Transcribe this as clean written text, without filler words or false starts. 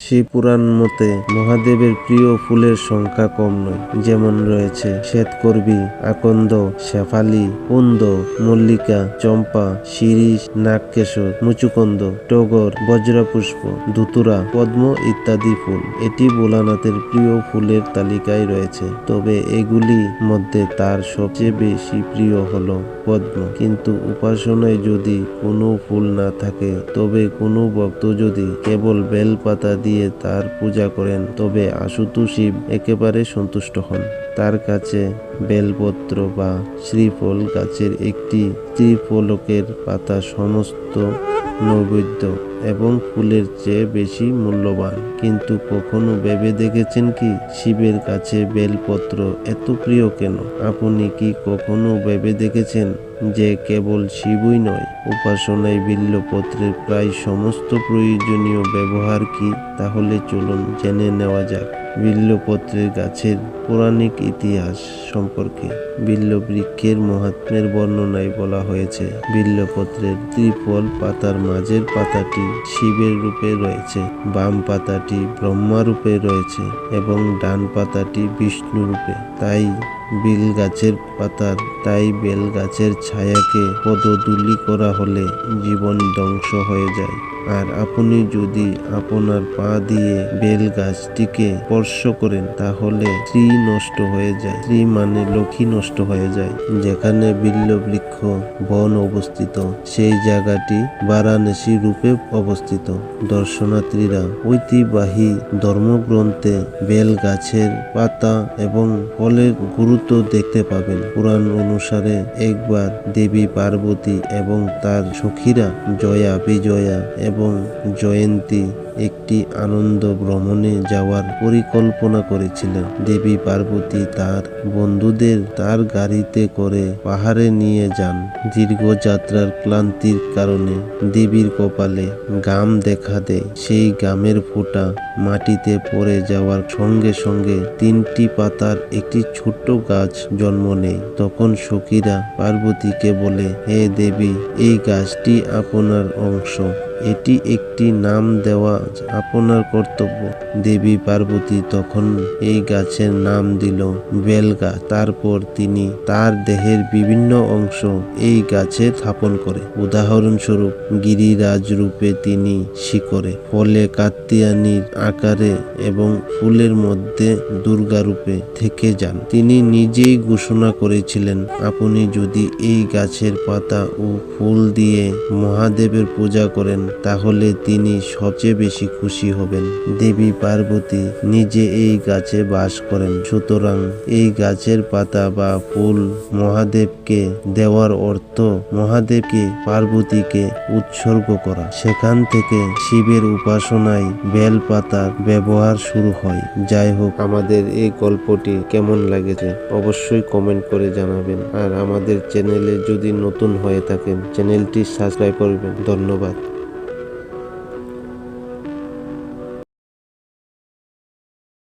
শিবপুরাণ মতে মহাদেবের প্রিয় ফুলের সংখ্যা কম নয়। যেমন রয়েছে শ্বেতকর্বী, আকন্দ, শেফালি, কুন্দ, মল্লিকা, চম্পা, শিরীষ, নাগকেশর, মুচুকুন্দ, টগর, বজ্রপুষ্প, ধুতুরা, পদ্ম ইত্যাদি ফুল। এটি ভোলানাথের প্রিয় ফুলের তালিকায় রয়েছে। তবে এগুলির মধ্যে তার সবচেয়ে বেশি প্রিয় হল পদ্ম। কিন্তু উপাসনায় যদি কোনো ফুল না থাকে, তবে কোনো ভক্ত যদি কেবল বেলপাতা দিয়ে তার পূজা করেন, তবে আশুতোষ শিব একেবারে সন্তুষ্ট হন। তার কাছে বেলপত্র বা শ্রীফল গাছের একটি ত্রিফলকের পাতা সমস্ত নৈবেদ্য এবং ফুলের চেয়ে বেশি মূল্যবান। কিন্তু কখনো ভেবে দেখেছেন কি, শিবের কাছে বেলপত্র এত প্রিয় কেন? আপনি কি কখনো ভেবে দেখেছেন যে কেবল শিবই নয়, উপাসনায় বিল্বপত্রের প্রায় সমস্ত প্রয়োজনীয় ব্যবহার কি? তাহলে চলুন জেনে নেওয়া যাক বিল্বপত্রের গাছের পৌরাণিক ইতিহাস সম্পর্কে। বিল্ববৃক্ষের মাহাত্ম্যের বর্ণনায় বলা হয়েছে, বিল্বপত্রের ত্রিফল পাতার মাঝের পাতাটি শিবের রূপে রয়েছে, বাম পাতাটি ব্রহ্মা রূপে রয়েছে এবং ডান পাতাটি বিষ্ণু রূপে। তাই বেল গাছের ছায়াকে পদধূলি করা হলে জীবন ধ্বংস হয়ে যায়। আর আপনি যদি আপনার পা দিয়ে বেল গাছটিকে স্পর্শ করেন, তাহলে স্ত্রী নষ্ট হয়ে যায়। স্ত্রী মানে লক্ষ্মী নষ্ট হয়ে যায়। যেখানে বিল্ববৃক্ষ বন অবস্থিত, সেই জায়গাটি বারাণসী রূপে অবস্থিত। দর্শনার্থীরা ঐতিহ্যবাহী ধর্মগ্রন্থে বেল গাছের পাতা এবং ফলের গুরুত্ব দেখতে পাবেন। পুরাণ অনুসারে একবার দেবী পার্বতী এবং তার সখীরা জয়া, বিজয়া এবং জয়ন্তী একটি আনন্দ ভ্রমণে যাওয়ার পরিকল্পনা করেছিলেন। দেবী পার্বতী তার বন্ধুদের তার গাড়িতে করে পাহাড়ে নিয়ে যান। দীর্ঘ যাত্রার ক্লান্তির কারণে দেবীর কপালে ঘাম দেখা দেয়। সেই ঘামের ফোঁটা মাটিতে পড়ে যাওয়ার সঙ্গে সঙ্গে 3টি পাতার একটি ছোট্ট গাছ জন্ম নেয়। তখন সখীরা পার্বতীকে বলে, হে দেবী, এই গাছটি আপনার অংশ, এটি একটি নাম দেওয়া আপনার কর্তব্য। দেবী পার্বতী তখন এই গাছের নাম দিল বেল গাছ। তারপর তিনি তার দেহের বিভিন্ন অংশ এই গাছে স্থাপন করে। উদাহরণস্বরূপ গিরিরাজ রূপে তিনি শিখরে, ফলে কাত্যায়নীর আকারে এবং ফুলের মধ্যে দুর্গা রূপে থেকে যান। তিনি নিজেই ঘোষণা করেছিলেন, আপনি যদি এই গাছের পাতা ও ফুল দিয়ে মহাদেবের পূজা করেন, তাহলে তিনি সবচেয়ে বেশি খুশি হবেন। দেবী পার্বতী নিজে এই গাছে বাস করেন। সুতরাং এই গাছের পাতা বা ফুল মহাদেবকে দেওয়ার অর্থ মহাদেবকে পার্বতীকে উৎসর্গ করা। সেখান থেকে শিবের উপাসনায় বেল পাতার ব্যবহার শুরু হয়। যাই হোক, আমাদের এই গল্পটি কেমন লেগেছে অবশ্যই কমেন্ট করে জানাবেন। আর আমাদের চ্যানেলে যদি নতুন হয়ে থাকেন, চ্যানেলটি সাবস্ক্রাইব করবেন। ধন্যবাদ।